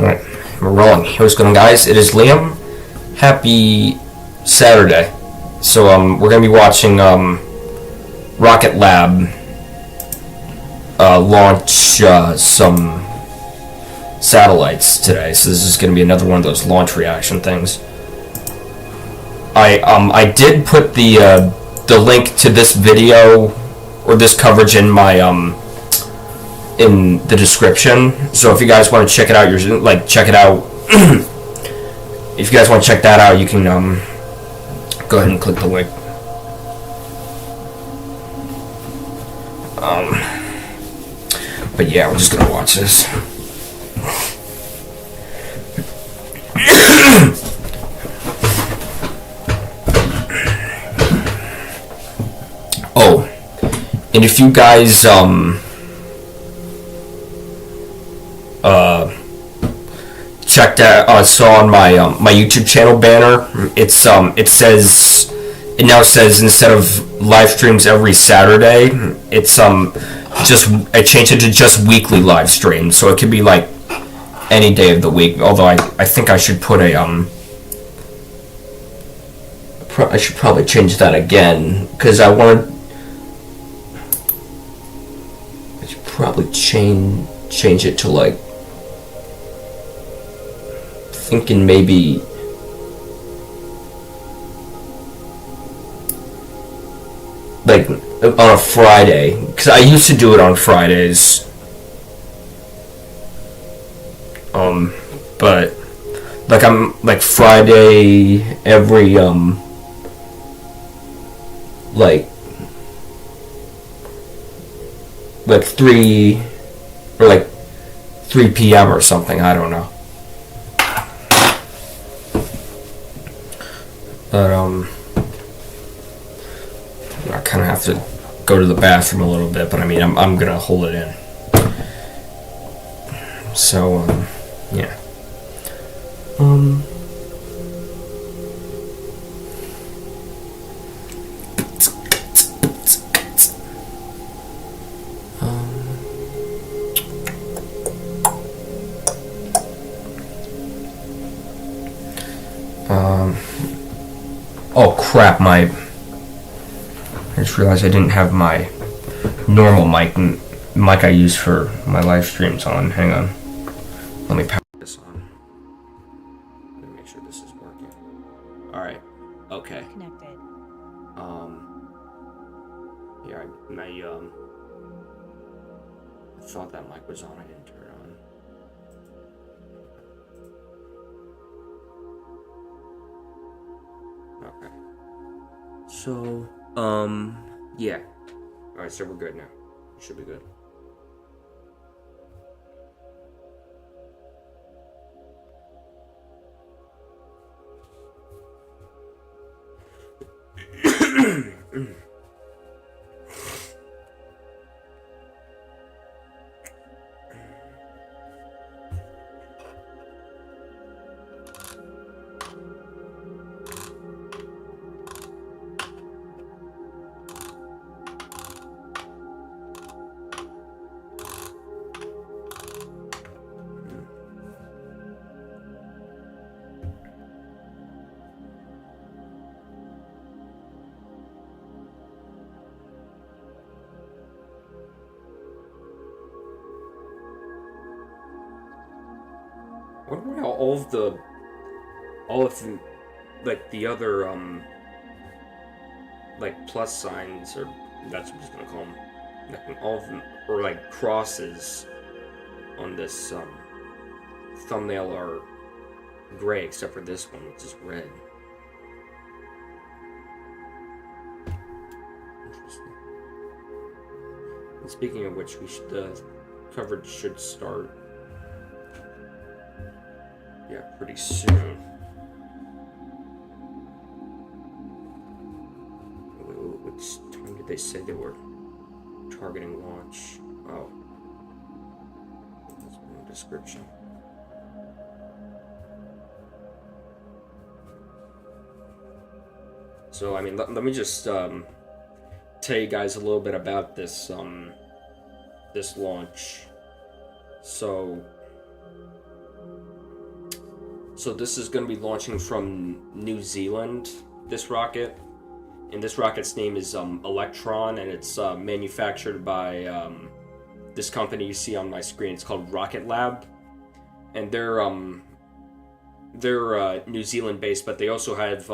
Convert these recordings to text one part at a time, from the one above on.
Alright, we're rolling. What's going on, guys? It is Liam. Happy Saturday. So, we're gonna be watching, Rocket Lab, launch, some satellites today. So this is gonna be another one of those launch reaction things. I did put the link to this video, or this coverage in my, in the description. So if you guys want to check it out, check it out. If you guys want to check that out, you can go ahead and click the link. But yeah, we're just gonna watch this. Oh, and if you guys checked out, saw on my my YouTube channel banner, it now says instead of live streams every Saturday, it's I changed it to just weekly live streams, so it could be like any day of the week. Although I think I should put a I should probably change that again, because I should probably change it to, like, thinking maybe like on a Friday, because I used to do it on Fridays, but like I'm like Friday every like 3 or like 3 p.m. or something, I don't know. But I kind of have to go to the bathroom a little bit, but I mean I'm gonna hold it in. So yeah. Oh crap, I just realized I didn't have my normal mic I use for my live streams on. Hang on. Let me power this on. Let me make sure this is working. Alright. Okay. Connected. Yeah, I thought that mic was on, I didn't turn it on. Okay. So, yeah. Alright, so we're good now. Should be good. I wonder how all of the like the other like plus signs, or that's what I'm just gonna call them, like all of them, or like crosses on this thumbnail are gray, except for this one, which is red. Interesting. And speaking of which, the coverage should start, yeah, pretty soon. Which time did they say they were targeting launch? Oh, that's in the description. So I mean, let me just tell you guys a little bit about this this launch. So So this is going to be launching from New Zealand, this rocket. And this rocket's name is Electron, and it's manufactured by this company you see on my screen. It's called Rocket Lab. And they're New Zealand based, but they also have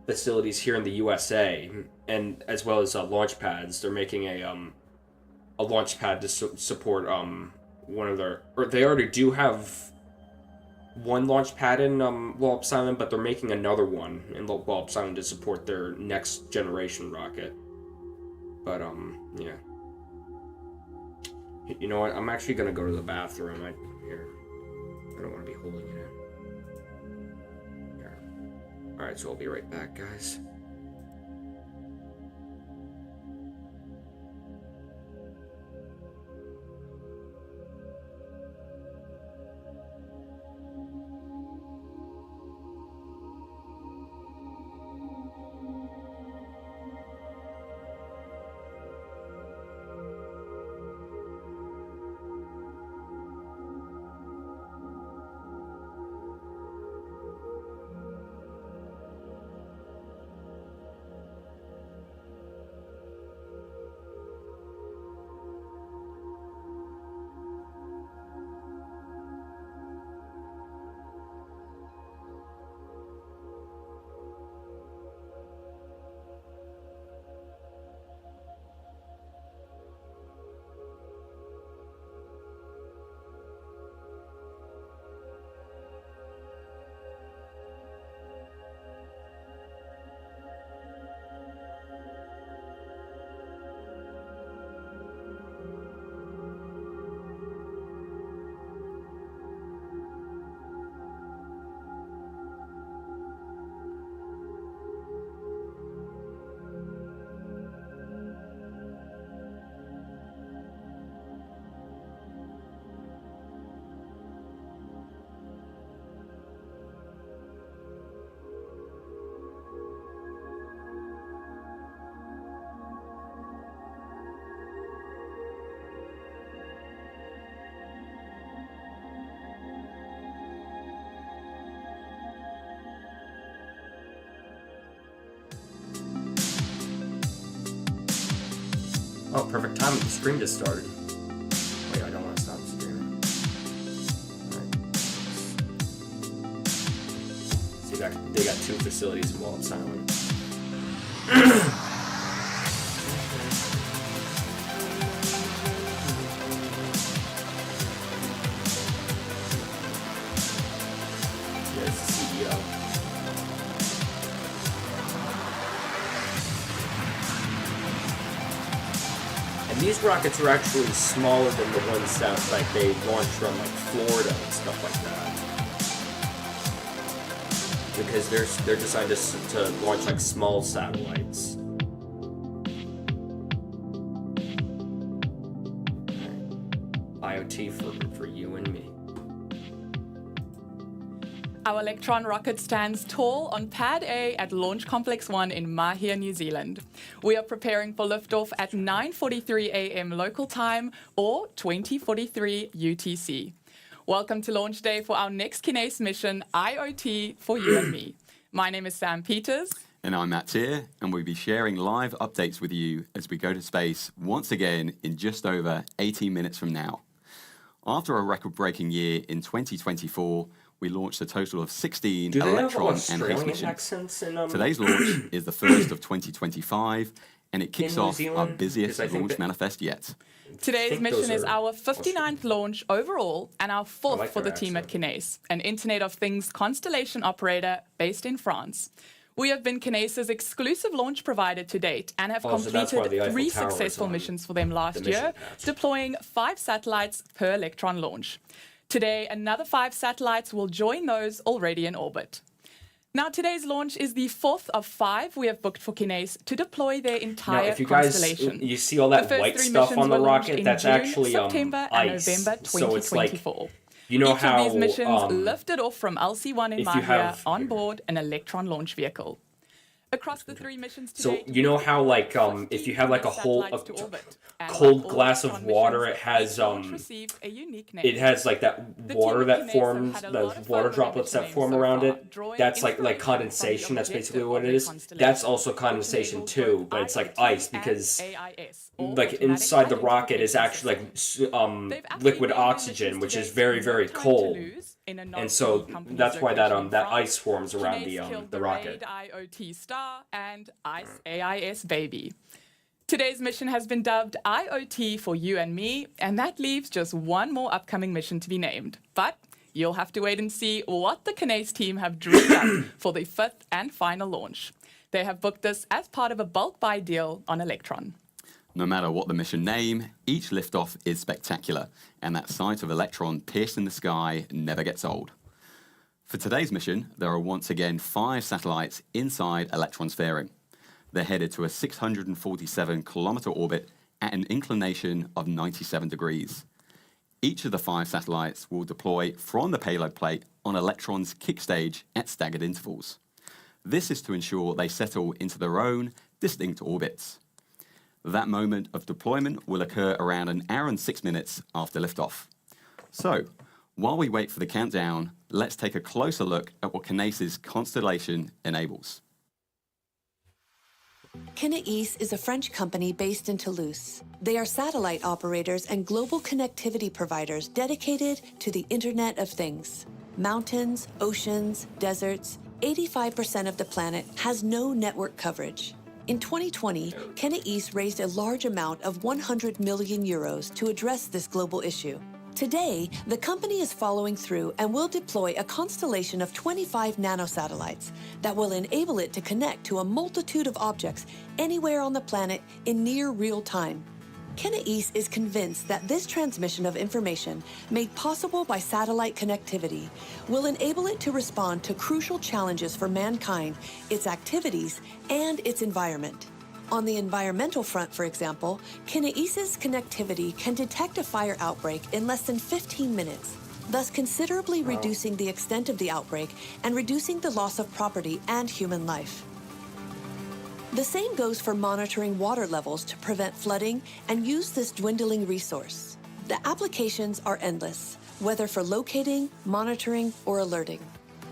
facilities here in the USA, and as well as launch pads. They're making a launch pad to support one of their, or they already do have one launch pad in Wallop Island, but they're making another one in Wallop Island to support their next generation rocket. But yeah. You know what? I'm actually gonna go to the bathroom. I don't want to be holding it in. Here. All right, so I'll be right back, guys. Oh, perfect time. The stream just started. Wait, I don't want to stop streaming. Alright. See, they got 2 facilities in Wallop Island. There's the CEO. And these rockets are actually smaller than the ones that like they launch from like Florida and stuff like that. Because they're designed to launch like small satellites. IOT for you and me. Our Electron rocket stands tall on Pad A at Launch Complex 1 in Mahia, New Zealand. We are preparing for liftoff at 9:43 a.m. local time or 20:43 UTC. Welcome to launch day for our next Kinase mission, IOT for you and me. My name is Sam Peters. And I'm Matt Tier, and we'll be sharing live updates with you as we go to space once again in just over 18 minutes from now. After a record-breaking year in 2024, we launched a total of 16 Electron and HASTE missions. Today's launch is the first of 2025, and it kicks off our busiest launch manifest yet. Today's mission is our 59th launch overall and our 4th for the team at Kinase, an Internet of Things constellation operator based in France. We have been Kinase's exclusive launch provider to date and have completed 3 successful missions for them last year, deploying 5 satellites per Electron launch. Today, another 5 satellites will join those already in orbit. Now, today's launch is the 4th of 5 we have booked for Kinase to deploy their entire constellation. You see all that white stuff on the rocket? That's actually September and ice. November 2024. So it's like, you know Each how of these missions lifted off from LC-1 in Mahia on board an Electron launch vehicle. Across the 3 missions So today, you know how like if you have like a whole cold glass of water, it has like that water that forms, the water droplets that form around it. That's like condensation. That's basically what it is. That's also condensation too, but it's like ice because like inside the rocket is actually like liquid oxygen, which is very, very cold. And so that's why that ice forms around the rocket. IOT Star and ICE AIS Baby. Today's mission has been dubbed IOT for you and me, and that leaves just one more upcoming mission to be named. But you'll have to wait and see what the Kineis team have dreamed up for the 5th and final launch. They have booked this as part of a bulk buy deal on Electron. No matter what the mission name, each liftoff is spectacular, and that sight of Electron piercing the sky never gets old. For today's mission, there are once again 5 satellites inside Electron's fairing. They're headed to a 647-kilometer orbit at an inclination of 97 degrees. Each of the 5 satellites will deploy from the payload plate on Electron's kick stage at staggered intervals. This is to ensure they settle into their own distinct orbits. That moment of deployment will occur around an hour and 6 minutes after liftoff. So, while we wait for the countdown, let's take a closer look at what Kineis' constellation enables. Kineis is a French company based in Toulouse. They are satellite operators and global connectivity providers dedicated to the Internet of Things. Mountains, oceans, deserts, 85% of the planet has no network coverage. In 2020, Kineis raised a large amount of 100 million euros to address this global issue. Today, the company is following through and will deploy a constellation of 25 nanosatellites that will enable it to connect to a multitude of objects anywhere on the planet in near real time. Kineis is convinced that this transmission of information, made possible by satellite connectivity, will enable it to respond to crucial challenges for mankind, its activities, and its environment. On the environmental front, for example, Kineis' connectivity can detect a fire outbreak in less than 15 minutes, thus considerably reducing the extent of the outbreak and reducing the loss of property and human life. The same goes for monitoring water levels to prevent flooding and use this dwindling resource. The applications are endless, whether for locating, monitoring, or alerting.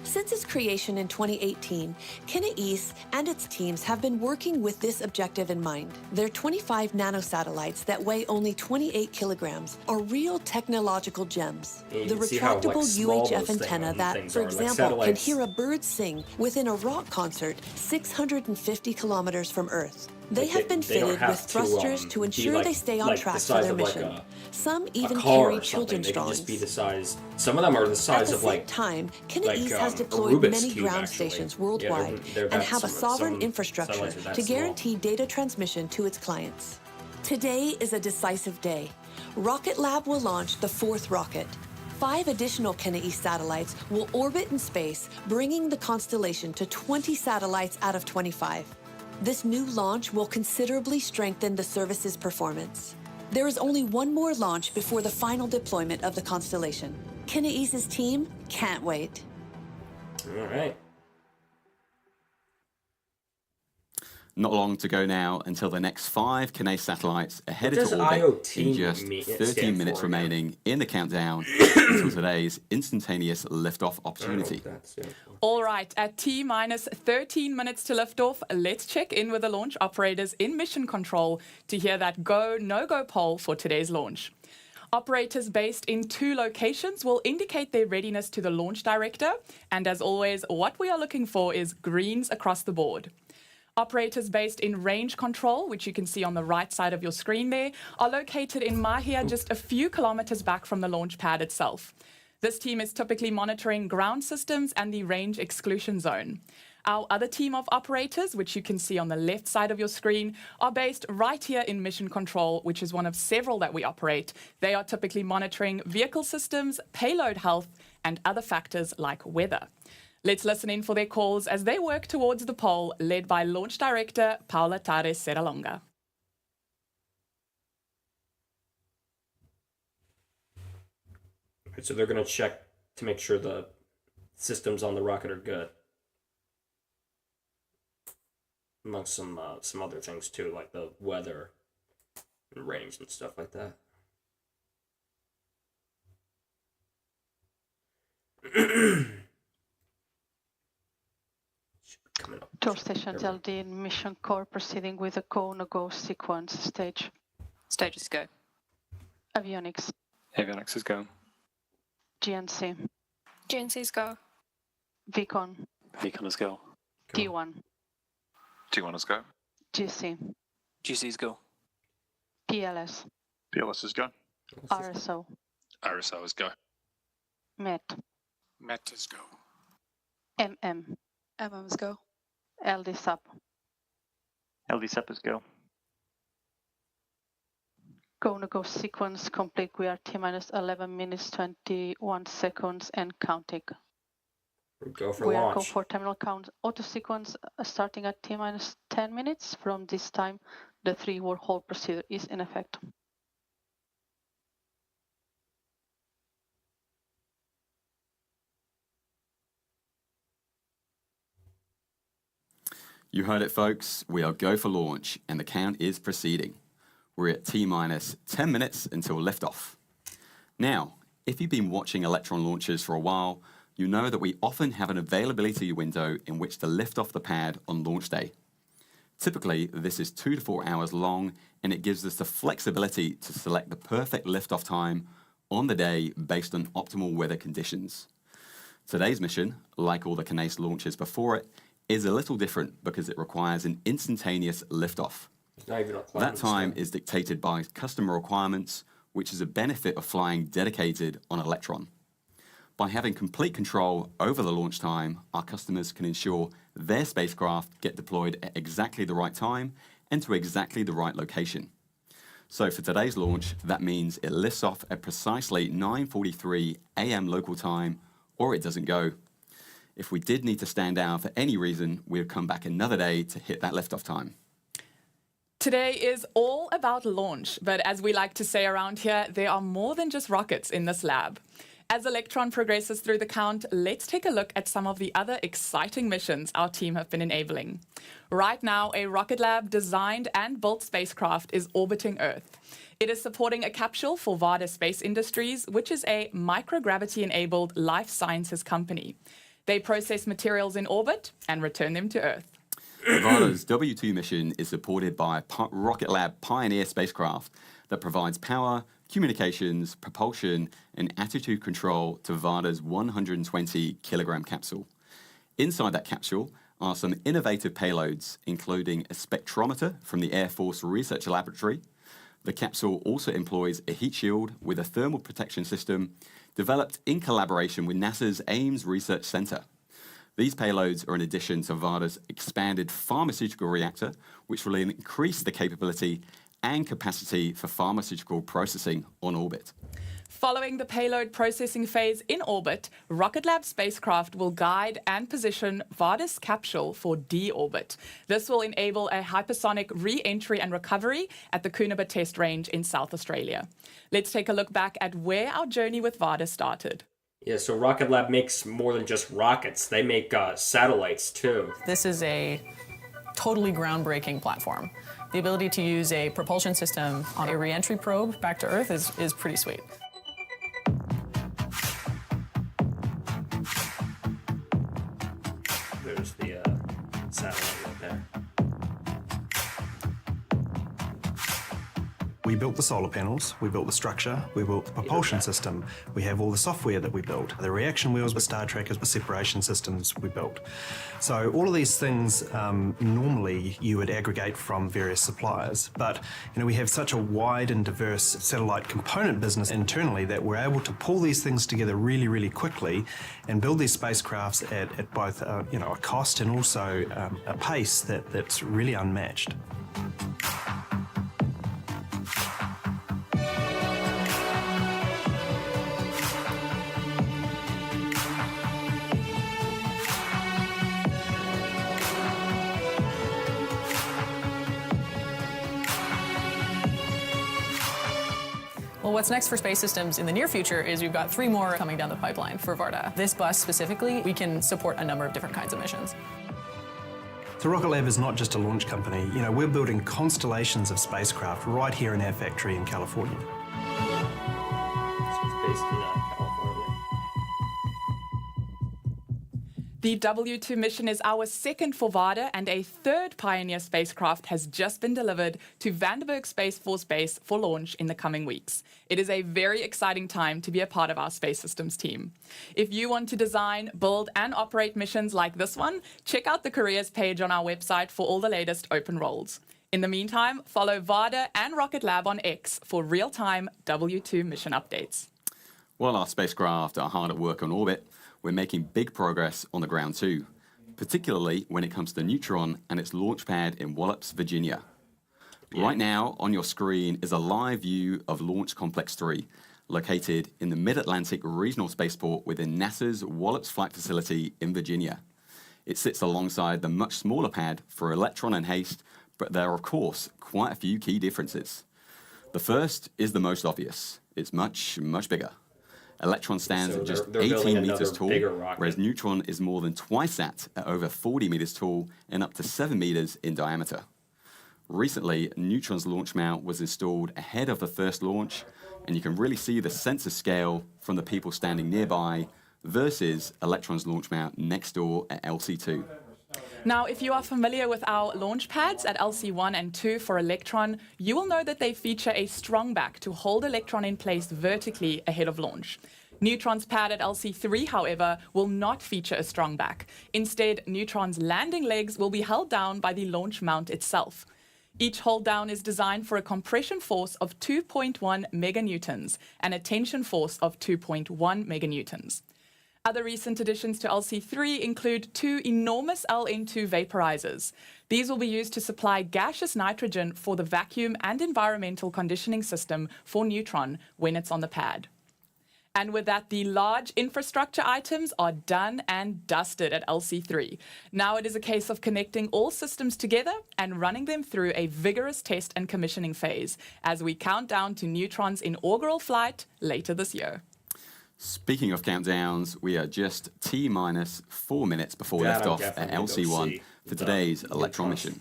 Since its creation in 2018, Kineis and its teams have been working with this objective in mind. Their 25 nanosatellites that weigh only 28 kilograms are real technological gems. The retractable UHF antenna that, for example, can hear a bird sing within a rock concert 650 kilometers from Earth. They have been fitted with thrusters to ensure they stay on track for their mission. Some even carry children's drawings. Just be the size. Some of them are the size of like. At the same time, Kineis has deployed many ground stations worldwide and have a sovereign infrastructure to guarantee data transmission to its clients. Today is a decisive day. Rocket Lab will launch the 4th rocket. 5 additional Kineis satellites will orbit in space, bringing the constellation to 20 satellites out of 25. This new launch will considerably strengthen the service's performance. There is only one more launch before the final deployment of the constellation. Kineis' team can't wait. All right. Not long to go now until the next 5 Kineis satellites are headed to orbit in just 13 minutes remaining in the countdown until today's instantaneous liftoff opportunity. All right, at T-minus 13 minutes to liftoff, let's check in with the launch operators in mission control to hear that go, no-go poll for today's launch. Operators based in 2 locations will indicate their readiness to the launch director, and as always, what we are looking for is greens across the board. Operators based in range control, which you can see on the right side of your screen there, are located in Mahia, just a few kilometers back from the launch pad itself. This team is typically monitoring ground systems and the range exclusion zone. Our other team of operators, which you can see on the left side of your screen, are based right here in mission control, which is one of several that we operate. They are typically monitoring vehicle systems, payload health, and other factors like weather. Let's listen in for their calls as they work towards the poll, led by Launch Director Paula Tares Serralonga. So they're going to check to make sure the systems on the rocket are good. amongst some other things too, like the weather and range and stuff like that. Tour station LD mission core proceeding with a go-no-go sequence stage. Stages go. Avionics. Avionics is go. GNC. GNC's go. Vcon. Vcon is go. T1. T1 is go. GC. GC's go. PLS. PLS is go. RSO. RSO is go. MET. MET is go. MM. MM's go. LD sub. LD sub is go. Go-no-go sequence complete. We are T-minus 11 minutes 21 seconds and counting. Go for We launch. are go for terminal count auto sequence starting at T-minus 10 minutes. From this time, the 3-hole procedure is in effect. You heard it, folks. We are go for launch, and the count is proceeding. We're at T-minus 10 minutes until liftoff. Now, if you've been watching Electron launches for a while, you know that we often have an availability window in which to lift off the pad on launch day. Typically, this is 2 to 4 hours long, and it gives us the flexibility to select the perfect liftoff time on the day based on optimal weather conditions. Today's mission, like all the Kinéis launches before it, is a little different because it requires an instantaneous liftoff. That time is dictated by customer requirements, which is a benefit of flying dedicated on Electron. By having complete control over the launch time, our customers can ensure their spacecraft get deployed at exactly the right time and to exactly the right location. So for today's launch, that means it lifts off at precisely 9:43 a.m. local time, or it doesn't go. If we did need to stand down for any reason, we would come back another day to hit that liftoff time. Today is all about launch, but as we like to say around here, there are more than just rockets in this lab. As Electron progresses through the count, let's take a look at some of the other exciting missions our team have been enabling. Right now, a rocket lab designed and built spacecraft is orbiting Earth. It is supporting a capsule for Varda Space Industries, which is a microgravity-enabled life sciences company. They process materials in orbit and return them to Earth. Varda's W2 mission is supported by a Rocket Lab Pioneer spacecraft that provides power, communications, propulsion, and attitude control to Varda's 120-kilogram capsule. Inside that capsule are some innovative payloads, including a spectrometer from the Air Force Research Laboratory. The capsule also employs a heat shield with a thermal protection system developed in collaboration with NASA's Ames Research Center. These payloads are in addition to Varda's expanded pharmaceutical reactor, which will increase the capability and capacity for pharmaceutical processing on orbit. Following the payload processing phase in orbit, Rocket Lab spacecraft will guide and position Varda's capsule for deorbit. This will enable a hypersonic re-entry and recovery at the Coonabar Test Range in South Australia. Let's take a look back at where our journey with Varda started. Yeah, so Rocket Lab makes more than just rockets. They make satellites, too. This is a totally groundbreaking platform. The ability to use a propulsion system on a re-entry probe back to Earth is pretty sweet. There's the satellite right there. We built the solar panels, we built the structure, we built the propulsion system, we have all the software that we built, the reaction wheels with star trackers, the separation systems we built. So all of these things, normally you would aggregate from various suppliers, but we have such a wide and diverse satellite component business internally that we're able to pull these things together really, really quickly and build these spacecrafts at both a cost and also a pace that's really unmatched. Well, what's next for space systems in the near future is we've got 3 more coming down the pipeline for Varda. This bus specifically, we can support a number of different kinds of missions. So Rocket Lab is not just a launch company. You know, we're building constellations of spacecraft right here in our factory in California. It's based in California. The W2 mission is our second for Varda, and a third Pioneer spacecraft has just been delivered to Vandenberg Space Force Base for launch in the coming weeks. It is a very exciting time to be a part of our space systems team. If you want to design, build, and operate missions like this one, check out the careers page on our website for all the latest open roles. In the meantime, follow Varda and Rocket Lab on X for real-time W2 mission updates. While our spacecraft are hard at work on orbit, we're making big progress on the ground too, particularly when it comes to Neutron and its launch pad in Wallops, Virginia. Right now, on your screen is a live view of Launch Complex 3, located in the Mid-Atlantic Regional Spaceport within NASA's Wallops Flight Facility in Virginia. It sits alongside the much smaller pad for Electron and HASTE, but there are, of course, quite a few key differences. The first is the most obvious. It's much, much bigger. Electron stands at just 18 meters tall, whereas Neutron is more than twice that at over 40 meters tall and up to 7 meters in diameter. Recently, Neutron's launch mount was installed ahead of the first launch, and you can really see the sense of scale from the people standing nearby versus Electron's launch mount next door at LC2. Now, if you are familiar with our launch pads at LC1 and 2 for Electron, you will know that they feature a strong back to hold Electron in place vertically ahead of launch. Neutron's pad at LC3, however, will not feature a strong back. Instead, Neutron's landing legs will be held down by the launch mount itself. Each hold down is designed for a compression force of 2.1 meganewtons and a tension force of 2.1 meganewtons. Other recent additions to LC3 include 2 enormous LN2 vaporizers. These will be used to supply gaseous nitrogen for the vacuum and environmental conditioning system for Neutron when it's on the pad. And with that, the large infrastructure items are done and dusted at LC3. Now it is a case of connecting all systems together and running them through a vigorous test and commissioning phase as we count down to Neutron's inaugural flight later this year. Speaking of countdowns, we are just T-minus 4 minutes before liftoff at LC1 for today's Electron mission.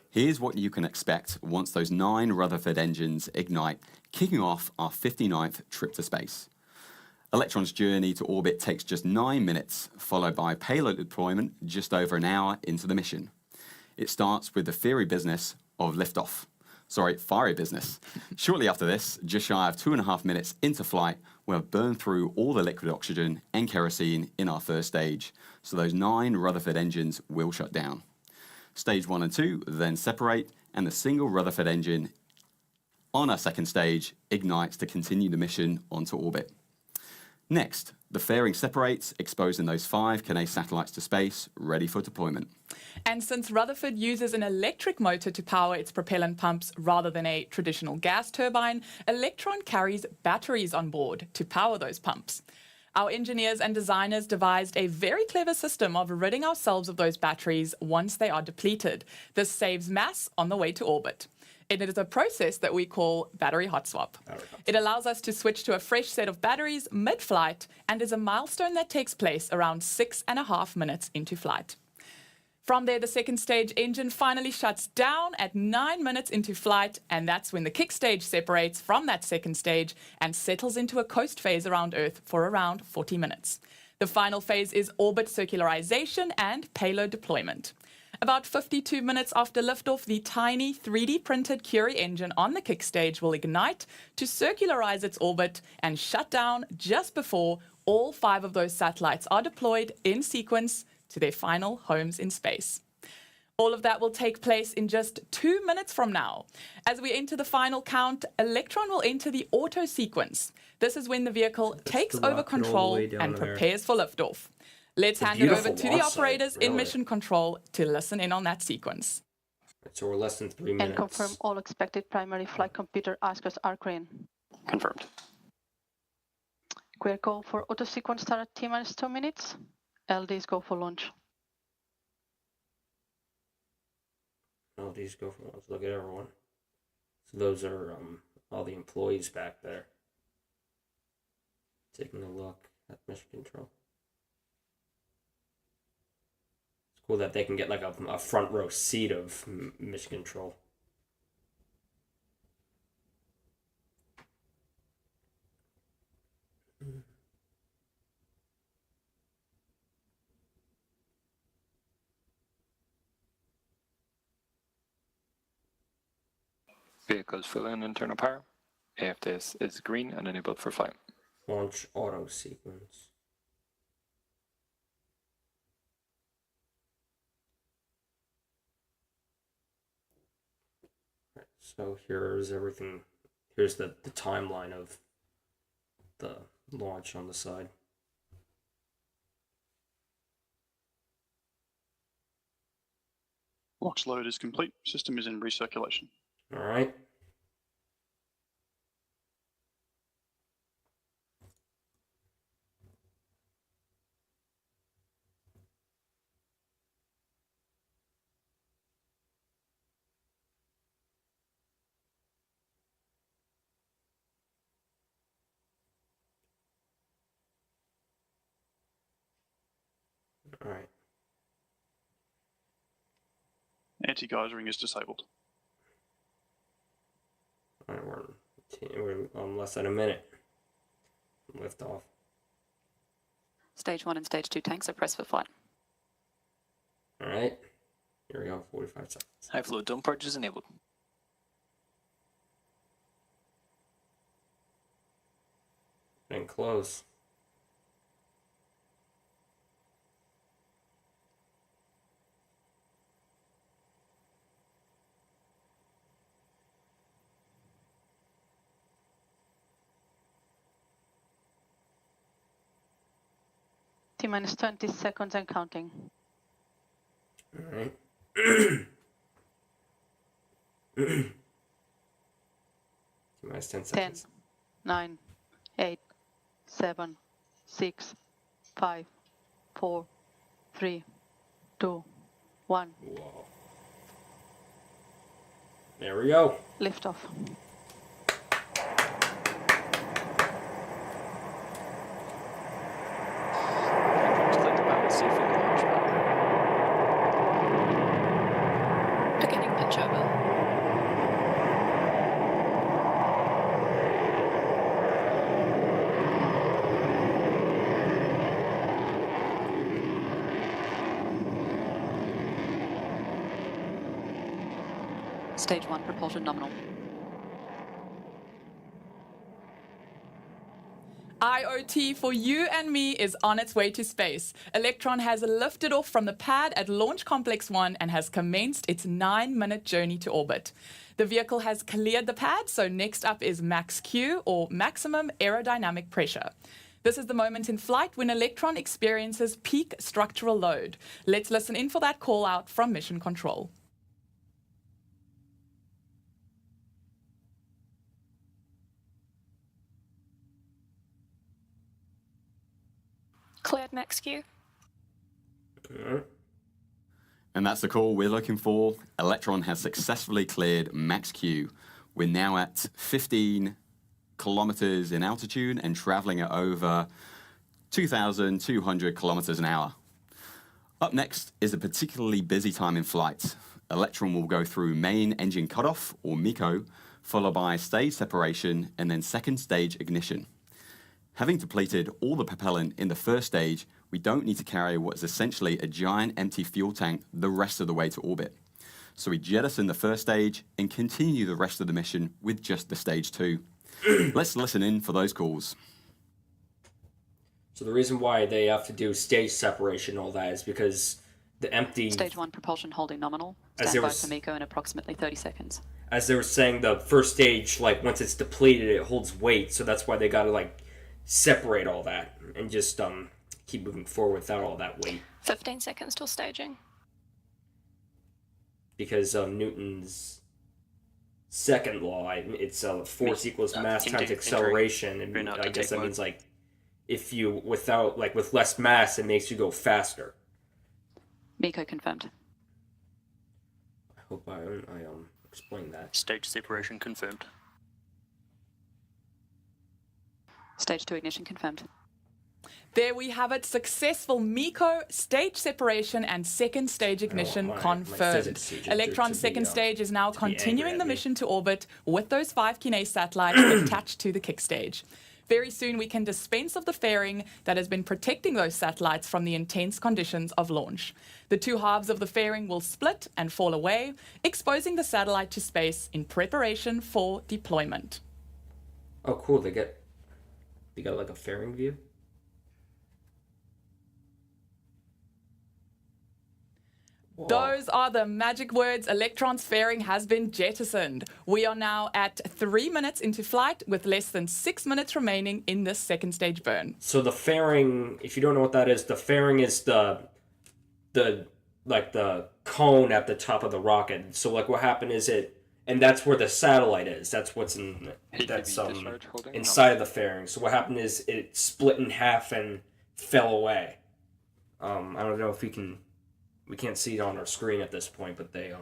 Here's what you can expect once those 9 Rutherford engines ignite, kicking off our 59th trip to space. Electron's journey to orbit takes just 9 minutes, followed by payload deployment just over an hour into the mission. It starts with the fiery business of liftoff. Fiery business. Shortly after this, just shy of 2.5 minutes into flight, we'll have burned through all the liquid oxygen and kerosene in our first stage, so those 9 Rutherford engines will shut down. Stage 1 and 2 then separate, and the single Rutherford engine on our second stage ignites to continue the mission onto orbit. Next, the fairing separates, exposing those 5 Kinéis satellites to space, ready for deployment. And since Rutherford uses an electric motor to power its propellant pumps rather than a traditional gas turbine, Electron carries batteries on board to power those pumps. Our engineers and designers devised a very clever system of ridding ourselves of those batteries once they are depleted. This saves mass on the way to orbit. It is a process that we call battery hot swap. It allows us to switch to a fresh set of batteries mid-flight and is a milestone that takes place around 6.5 minutes into flight. From there, the second stage engine finally shuts down at 9 minutes into flight, and that's when the kick stage separates from that second stage and settles into a coast phase around Earth for around 40 minutes. The final phase is orbit circularization and payload deployment. About 52 minutes after liftoff, the tiny 3D printed Curie engine on the kick stage will ignite to circularize its orbit and shut down just before all 5 of those satellites are deployed in sequence to their final homes in space. All of that will take place in just 2 minutes from now. As we enter the final count, Electron will enter the auto sequence. This is when the vehicle takes over control and prepares for liftoff. Let's hand it over to the operators in mission control to listen in on that sequence. So we're less than 3 minutes. And confirm all expected primary flight computer ASCOs are green. Confirmed. Clear call for auto sequence start at T-minus 2 minutes. LDs go for launch. LDs go for launch. Look at everyone. So those are all the employees back there. Taking a look at mission control. Cool that they can get like a front row seat of mission control. Vehicles fill in internal power. AFTS is green and enabled for flight. Launch auto sequence. Right, so here's everything. Here's the timeline of the launch on the side. Launch load is complete. System is in recirculation. All right. All right. Anti-geysering is disabled. All right, we're less than a minute. Lift off. Stage 1 and Stage 2 tanks are pressed for flight. All right. Here we go. 45 seconds. High flow dome purge is enabled. And close. T-minus 20 seconds and counting. All right. Minus 10 10, seconds. 9, 8, 7, 6, 5, 4, 3, 2, 1. Whoa. There we go. Liftoff. Click the button to see if you can launch well. Beginning pitch over. Stage 1 propulsion nominal. IOT for you and me is on its way to space. Electron has lifted off from the pad at Launch Complex 1 and has commenced its 9-minute journey to orbit. The vehicle has cleared the pad, so next up is max Q, or maximum aerodynamic pressure. This is the moment in flight when Electron experiences peak structural load. Let's listen in for that call out from Mission Control. Cleared max Q. And that's the call we're looking for. Electron has successfully cleared max Q. We're now at 15 kilometers in altitude and traveling at over 2,200 kilometers an hour. Up next is a particularly busy time in flight. Electron will go through main engine cutoff, or MECO, followed by stage separation and then second stage ignition. Having depleted all the propellant in the first stage, we don't need to carry what is essentially a giant empty fuel tank the rest of the way to orbit. So we jettison the first stage and continue the rest of the mission with just the stage 2. Let's listen in for those calls. So the reason why they have to do stage separation and all that is because the empty... Stage 1 propulsion holding nominal. Stand by for MECO in approximately 30 seconds. As they were saying, the first stage, like, once it's depleted, it holds weight, so that's why they gotta, like, separate all that and just keep moving forward without all that weight. 15 seconds till staging. Because Newton's second law, it's force equals mass times acceleration, and I guess that means, like, if you with less mass, it makes you go faster. MECO confirmed. I hope I explained that. Stage separation confirmed. Stage 2 ignition confirmed. There we have it, successful MECO stage separation and second stage ignition confirmed. Electron's second stage is now continuing the mission to orbit with those 5 Kinase satellites attached to the kick stage. Very soon we can dispense of the fairing that has been protecting those satellites from the intense conditions of launch. The 2 halves of the fairing will split and fall away, exposing the satellite to space in preparation for deployment. Oh, cool. They got like a fairing view? Those are the magic words. Electron's fairing has been jettisoned. We are now at 3 minutes into flight with less than 6 minutes remaining in this second stage burn. So the fairing, if you don't know what that is, the fairing is the cone at the top of the rocket. So like what happened is and that's where the satellite is. That's what's inside of the fairing. So what happened is it split in half and fell away. I don't know if we can't see it on our screen at this point, but they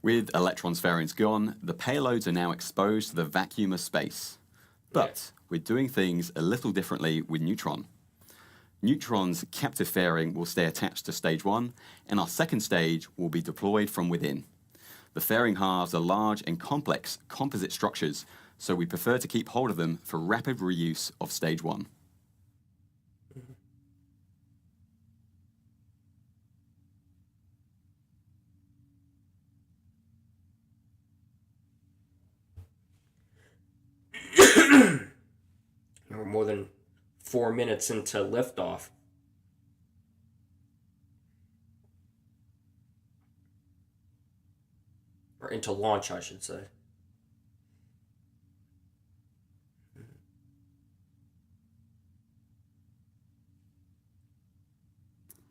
With Electron's fairings gone, the payloads are now exposed to the vacuum of space. But we're doing things a little differently with Neutron. Neutron's captive fairing will stay attached to stage 1, and our second stage will be deployed from within. The fairing halves are large and complex composite structures, so we prefer to keep hold of them for rapid reuse of stage 1. We're more than 4 minutes into liftoff. Or into launch, I should say.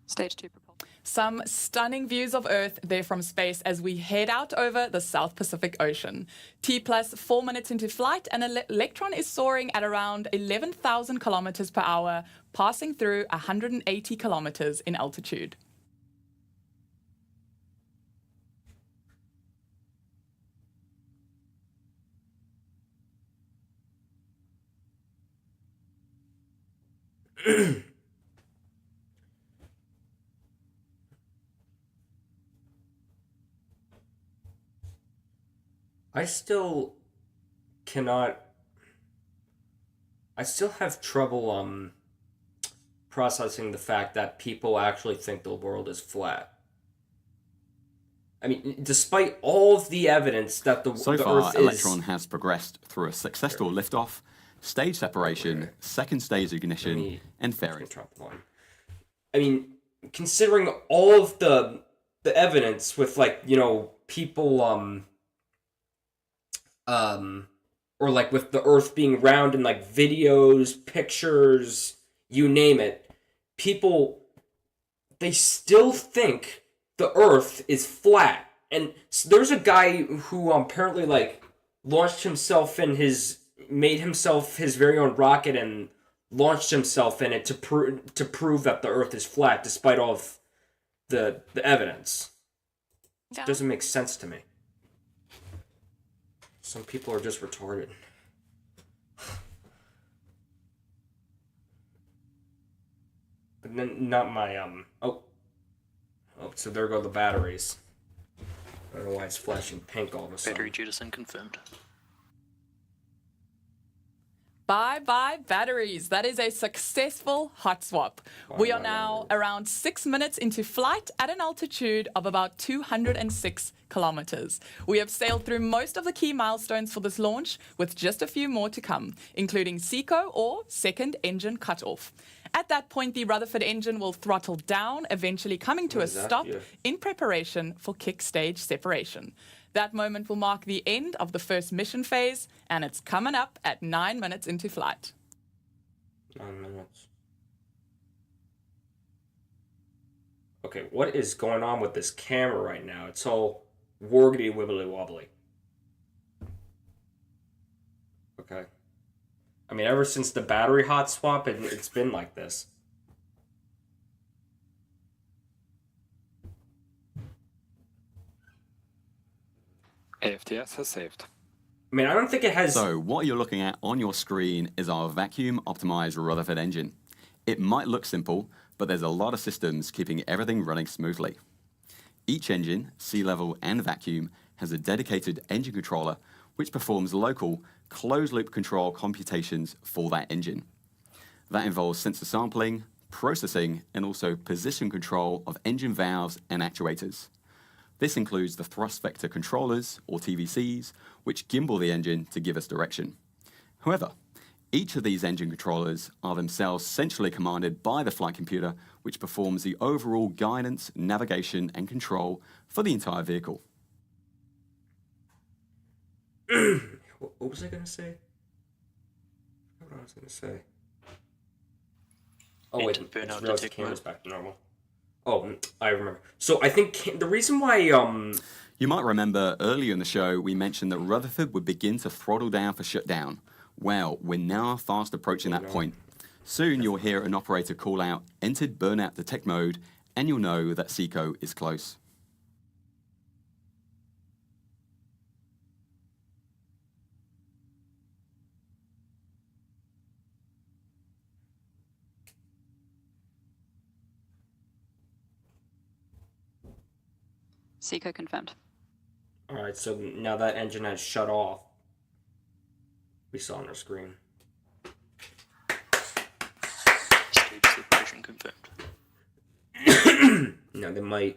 Stage 2 propulsion. Some stunning views of Earth there from space as we head out over the South Pacific Ocean. T plus 4 minutes into flight, and Electron is soaring at around 11,000 kilometers per hour, passing through 180 kilometers in altitude. I still have trouble processing the fact that people actually think the world is flat. I mean, despite all of the evidence that the Earth Electron has progressed through a successful liftoff, stage separation, second stage ignition, and fairing. I mean, considering all of the evidence with, like, you know, people or like with the Earth being round in like videos, pictures, you name it, people, they still think the Earth is flat. And so there's a guy who apparently like made himself his very own rocket and launched himself in it to prove that the Earth is flat, despite all of the evidence. Yeah. It doesn't make sense to me. Some people are just retarded. But then not my oh, so there go the batteries. I don't know why it's flashing pink all of a sudden. Battery jettison confirmed. Bye-bye batteries. That is a successful hot swap. We are now around 6 minutes into flight at an altitude of about 206 kilometers. We have sailed through most of the key milestones for this launch, with just a few more to come, including SECO, or second engine cutoff. At that point, the Rutherford engine will throttle down, eventually coming to a stop in preparation for kick stage separation. That moment will mark the end of the first mission phase, and it's coming up at 9 minutes into flight. 9 minutes. Okay, what is going on with this camera right now? It's all wargity wibbly wobbly. Okay. I mean, ever since the battery hot swap, it's been like this. AFTS has saved. I mean, I don't think it has... So what you're looking at on your screen is our vacuum-optimized Rutherford engine. It might look simple, but there's a lot of systems keeping everything running smoothly. Each engine, sea level and vacuum, has a dedicated engine controller which performs local, closed-loop control computations for that engine. That involves sensor sampling, processing, and also position control of engine valves and actuators. This includes the thrust vector controllers, or TVCs, which gimbal the engine to give us direction. However, each of these engine controllers are themselves centrally commanded by the flight computer, which performs the overall guidance, navigation, and control for the entire vehicle. What was I going to say? What was I going to say? Oh, wait, I just realized the camera's back to normal. Oh, I remember. So I think the reason why... You might remember earlier in the show we mentioned that Rutherford would begin to throttle down for shutdown. Well, we're now fast approaching that point. Soon you'll hear an operator call out entered burnout detect mode, and you'll know that SECO is close. SECO confirmed. Alright, so now that engine has shut off. We saw on our screen. Stage separation confirmed. No, they might.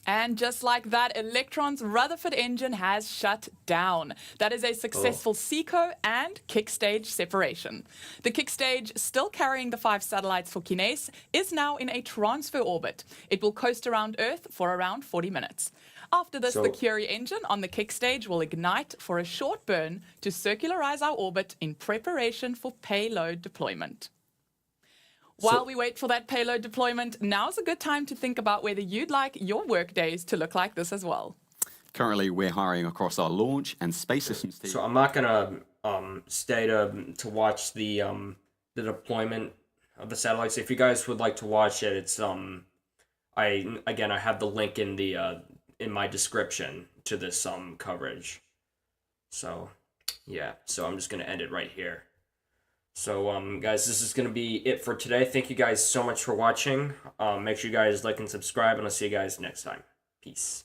And just like that, Electron's Rutherford engine has shut down. That is a successful SECO and kick stage separation. The kick stage, still carrying the 5 satellites for Kinase, is now in a transfer orbit. It will coast around Earth for around 40 minutes. After this, the Curie engine on the kick stage will ignite for a short burn to circularize our orbit in preparation for payload deployment. While we wait for that payload deployment, now's a good time to think about whether you'd like your work days to look like this as well. Currently, we're hiring across our launch and space systems team. So I'm not gonna stay to watch the deployment of the satellites. If you guys would like to watch it, it's I have the link in the in my description to this coverage. So yeah, so I'm just gonna end it right here. So, guys, this is going to be it for today. Thank you guys so much for watching. Make sure you guys like and subscribe, and I'll see you guys next time. Peace.